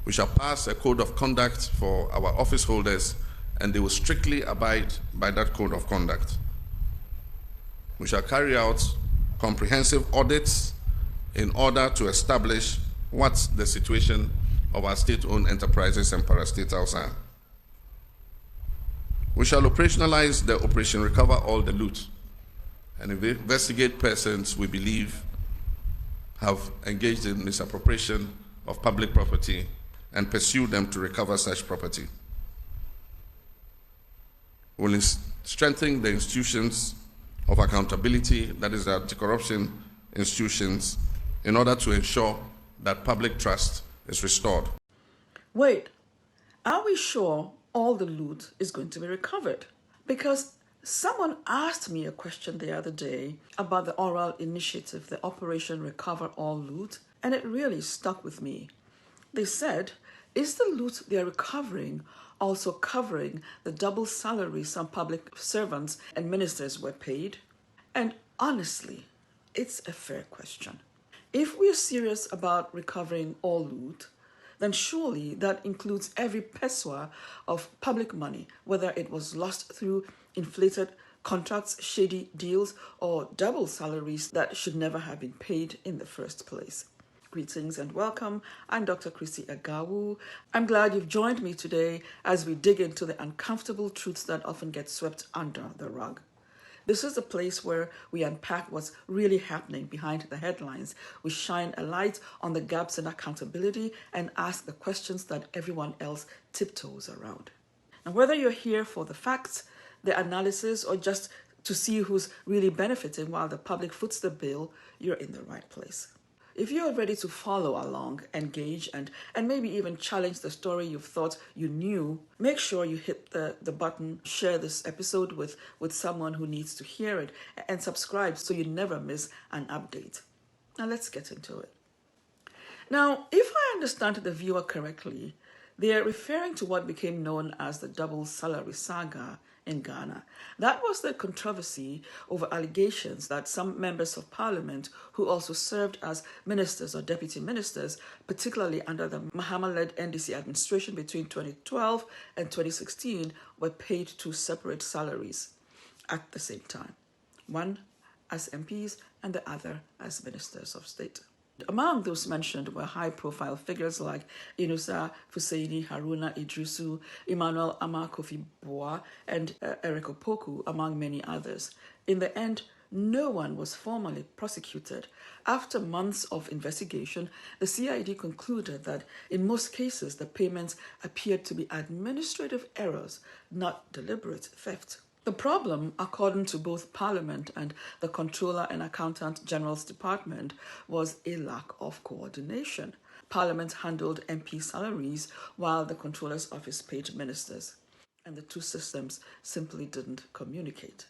We shall pass a code of conduct for our office holders, and they will strictly abide by that code of conduct. We shall carry out comprehensive audits in order to establish what the situation of our state-owned enterprises and parastatals are. We shall operationalize the Operation Recover All the Loot and investigate persons we believe have engaged in misappropriation of public property and pursue them to recover such property. We will strengthen the institutions of accountability, that is the anti-corruption institutions, in order to ensure that public trust is restored. Wait, are we sure all the loot is going to be recovered? Because someone asked me a question the other day about the oral initiative, the Operation Recover All Loot, and it really stuck with me. They said, is the loot they're recovering also covering the double salaries some public servants and ministers were paid? And honestly, it's a fair question. If we're serious about recovering all loot, then surely that includes every pesewa of public money, whether it was lost through inflated contracts, shady deals, or double salaries that should never have been paid in the first place. Greetings and welcome. I'm Dr. Christy Agawu. I'm glad you've joined me today as we dig into the uncomfortable truths that often get swept under the rug. This is a place where we unpack what's really happening behind the headlines. We shine a light on the gaps in accountability and ask the questions that everyone else tiptoes around. And whether you're here for the facts, the analysis, or just to see who's really benefiting while the public foots the bill, you're in the right place. If you're ready to follow along, engage, and maybe even challenge the story you've thought you knew, make sure you hit the button, share this episode with someone who needs to hear it, and subscribe so you never miss an update. Now let's get into it. Now, if I understand the viewer correctly, they are referring to what became known as the double salary saga in Ghana. That was the controversy over allegations that some members of parliament who also served as ministers or deputy ministers, particularly under the Mahama-led NDC administration between 2012 and 2016, were paid two separate salaries at the same time, one as MPs and the other as ministers of state. Among those mentioned were high-profile figures like Inusa Fuseini Haruna Idrisu, Emmanuel Ama Kofi Boa, and Eric Opoku, among many others. In the end, no one was formally prosecuted. After months of investigation, the CID concluded that in most cases, the payments appeared to be administrative errors, not deliberate theft. The problem, according to both Parliament and the Comptroller and Accountant General's Department, was a lack of coordination. Parliament handled MP salaries while the Comptroller's office paid ministers, and the two systems simply didn't communicate.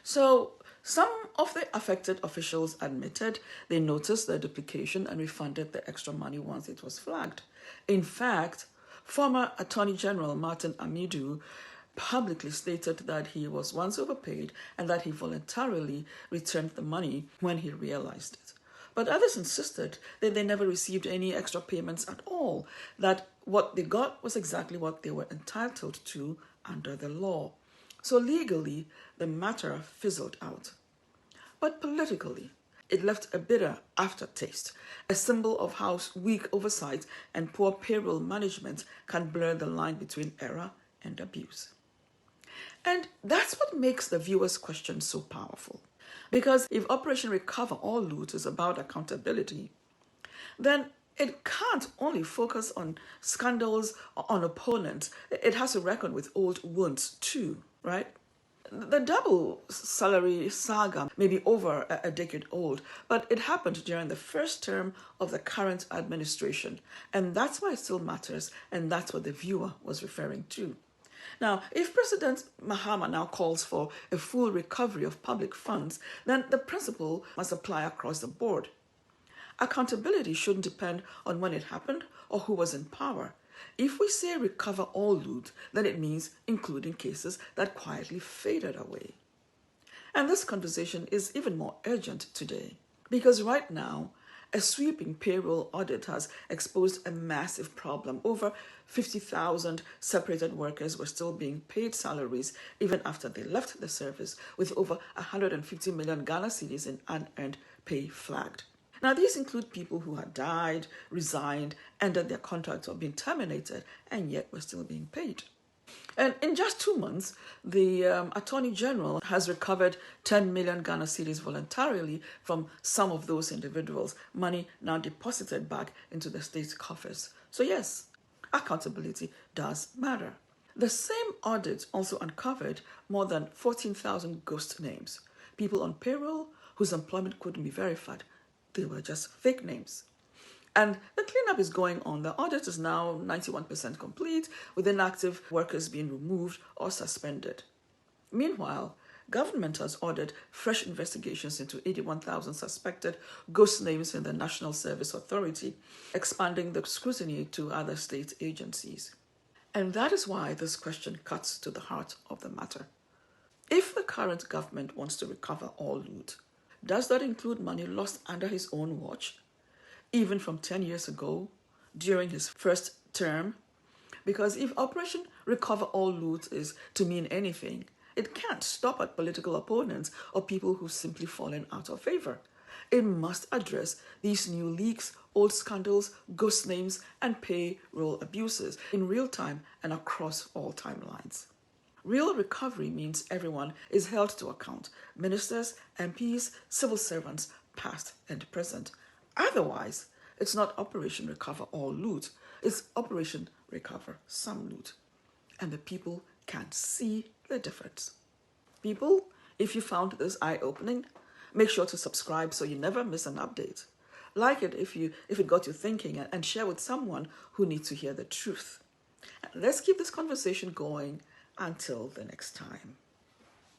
So, some of the affected officials admitted they noticed the duplication and refunded the extra money once it was flagged. In fact, former Attorney General Martin Amidu publicly stated that he was once overpaid and that he voluntarily returned the money when he realized it. But others insisted that they never received any extra payments at all, that what they got was exactly what they were entitled to under the law. So legally, the matter fizzled out. But politically, it left a bitter aftertaste, a symbol of how weak oversight and poor payroll management can blur the line between error and abuse. And that's what makes the viewer's question so powerful. Because if Operation Recover All Loot is about accountability, then it can't only focus on scandals or on opponents. It has to reckon with old wounds too, right? The double salary saga may be over a decade old, but it happened during the first term of the current administration. And that's why it still matters, and that's what the viewer was referring to. Now, if President Mahama now calls for a full recovery of public funds, then the principle must apply across the board. Accountability shouldn't depend on when it happened or who was in power. If we say recover all loot, then it means including cases that quietly faded away. And this conversation is even more urgent today, because right now, A sweeping payroll audit has exposed a massive problem. Over 50,000 separated workers were still being paid salaries even after they left the service, with over 150 million Ghana cedis in unearned pay flagged. Now, these include people who had died, resigned, ended their contracts, or been terminated, and yet were still being paid. And in just 2 months, the Attorney General has recovered 10 million Ghana cedis voluntarily from some of those individuals, money now deposited back into the state coffers. So yes, accountability does matter. The same audit also uncovered more than 14,000 ghost names, people on payroll whose employment couldn't be verified. They were just fake names. And the cleanup is going on. The audit is now 91% complete, with inactive workers being removed or suspended. Meanwhile, government has ordered fresh investigations into 81,000 suspected ghost names in the National Service Authority, expanding the scrutiny to other state agencies. And that is why this question cuts to the heart of the matter. If the current government wants to recover all loot, does that include money lost under his own watch, even from 10 years ago, during his first term? Because if Operation Recover All Loot is to mean anything, it can't stop at political opponents or people who've simply fallen out of favor. It must address these new leaks, old scandals, ghost names, and payroll abuses in real time and across all timelines. Real recovery means everyone is held to account: ministers, MPs, civil servants, past and present. Otherwise, it's not Operation Recover All Loot, it's Operation Recover Some Loot. And the people can see the difference. People, if you found this eye-opening, make sure to subscribe so you never miss an update. Like it if it got you thinking, and share with someone who needs to hear the truth. And let's keep this conversation going until the next time.